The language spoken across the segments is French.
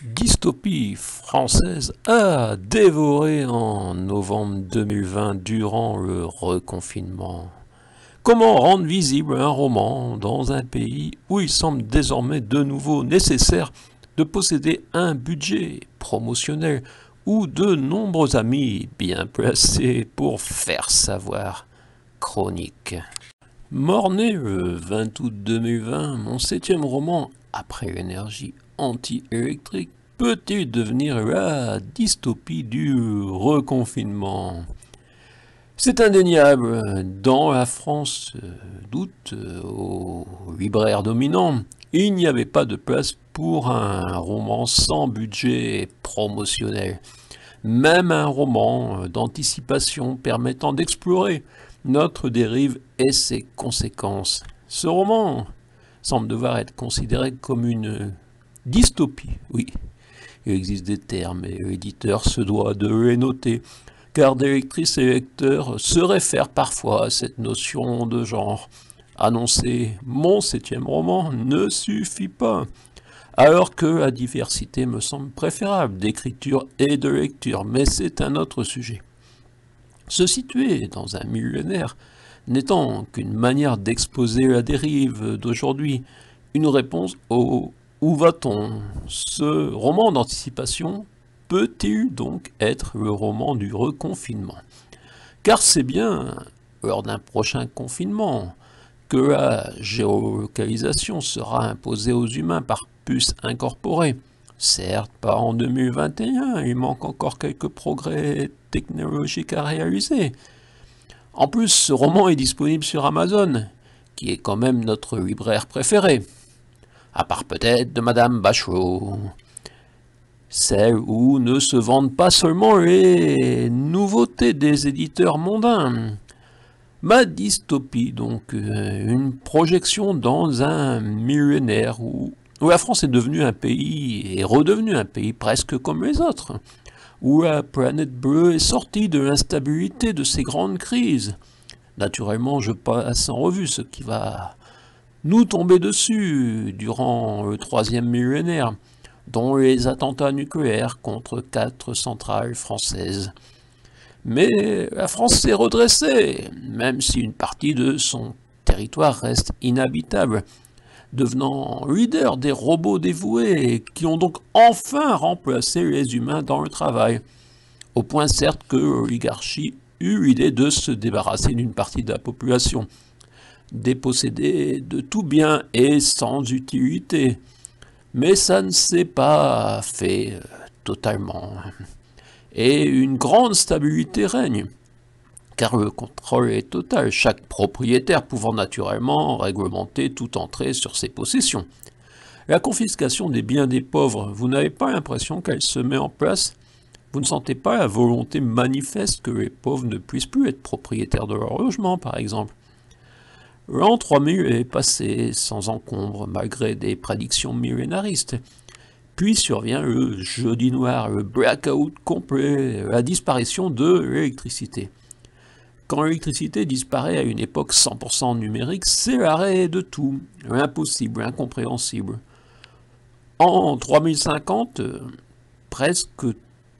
Dystopie française a dévoré en novembre 2020 durant le reconfinement. Comment rendre visible un roman dans un pays où il semble désormais de nouveau nécessaire de posséder un budget promotionnel ou de nombreux amis bien placés pour faire savoir? Chronique. Mort-né le 20 août 2020, mon septième roman, après l'énergie anti-électrique, peut-il devenir la dystopie du reconfinement? C'est indéniable, dans la France d'août, aux libraires dominants, il n'y avait pas de place pour un roman sans budget promotionnel. Même un roman d'anticipation permettant d'explorer notre dérive et ses conséquences. Ce roman semble devoir être considéré comme une dystopie, oui. Il existe des termes et l'éditeur se doit de les noter, car des lectrices et lecteurs se réfèrent parfois à cette notion de genre. Annoncer mon septième roman ne suffit pas, alors que la diversité me semble préférable d'écriture et de lecture, mais c'est un autre sujet. Se situer dans un millénaire n'étant qu'une manière d'exposer la dérive d'aujourd'hui, une réponse au où va-t-on? Ce roman d'anticipation peut-il donc être le roman du reconfinement? Car c'est bien lors d'un prochain confinement que la géolocalisation sera imposée aux humains par puces incorporées. Certes, pas en 2021, il manque encore quelques progrès technologiques à réaliser. En plus, ce roman est disponible sur Amazon, qui est quand même notre libraire préféré. À part peut-être de Madame Bachelot. Celle où ne se vendent pas seulement les nouveautés des éditeurs mondains. Ma dystopie, donc, une projection dans un millénaire où la France est devenue un pays, est redevenue un pays presque comme les autres, où la planète bleue est sortie de l'instabilité de ces grandes crises. Naturellement, je passe en revue ce qui va nous tomber dessus durant le troisième millénaire, dont les attentats nucléaires contre 4 centrales françaises. Mais la France s'est redressée, même si une partie de son territoire reste inhabitable, devenant leader des robots dévoués qui ont donc enfin remplacé les humains dans le travail, au point certes que l'oligarchie eut l'idée de se débarrasser d'une partie de la population, dépossédée de tout bien et sans utilité. Mais ça ne s'est pas fait totalement. Et une grande stabilité règne, car le contrôle est total, chaque propriétaire pouvant naturellement réglementer toute entrée sur ses possessions. La confiscation des biens des pauvres, vous n'avez pas l'impression qu'elle se met en place? Vous ne sentez pas la volonté manifeste que les pauvres ne puissent plus être propriétaires de leur logement, par exemple? L'an 3000 est passé sans encombre, malgré des prédictions millénaristes. Puis survient le jeudi noir, le blackout complet, la disparition de l'électricité. Quand l'électricité disparaît à une époque 100% numérique, c'est l'arrêt de tout, l'impossible, l'incompréhensible. En 3050, presque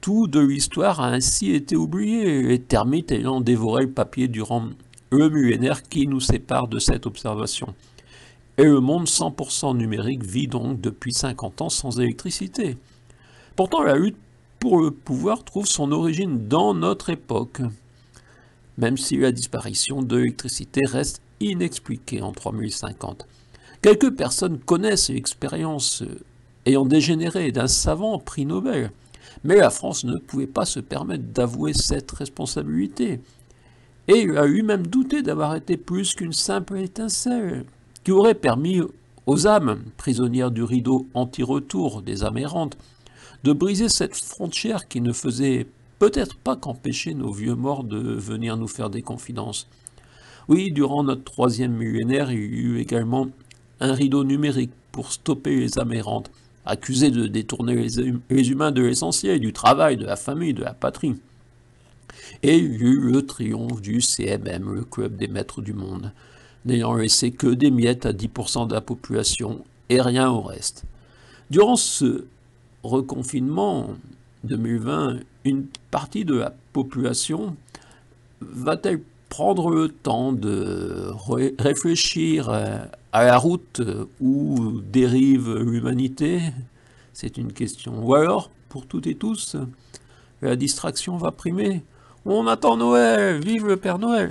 tout de l'histoire a ainsi été oublié, les termites ayant dévoré le papier durant le millénaire qui nous sépare de cette observation. Et le monde 100% numérique vit donc depuis 50 ans sans électricité. Pourtant, la lutte pour le pouvoir trouve son origine dans notre époque, même si la disparition de l'électricité reste inexpliquée en 3050. Quelques personnes connaissent l'expérience ayant dégénéré d'un savant prix Nobel, mais la France ne pouvait pas se permettre d'avouer cette responsabilité. Et il a lui-même douté d'avoir été plus qu'une simple étincelle, qui aurait permis aux âmes, prisonnières du rideau anti-retour des âmes errantes, de briser cette frontière qui ne faisait peut-être pas qu'empêcher nos vieux morts de venir nous faire des confidences. Oui, durant notre troisième millénaire, il y eut également un rideau numérique pour stopper les âmes errantes, accusées de détourner les humains de l'essentiel, du travail, de la famille, de la patrie. Et il y eut le triomphe du CMM, le club des maîtres du monde, n'ayant laissé que des miettes à 10% de la population et rien au reste. Durant ce reconfinement 2020, une partie de la population va-t-elle prendre le temps de réfléchir à la route où dérive l'humanité? C'est une question. Ou alors, pour toutes et tous, la distraction va primer. On attend Noël, vive le Père Noël!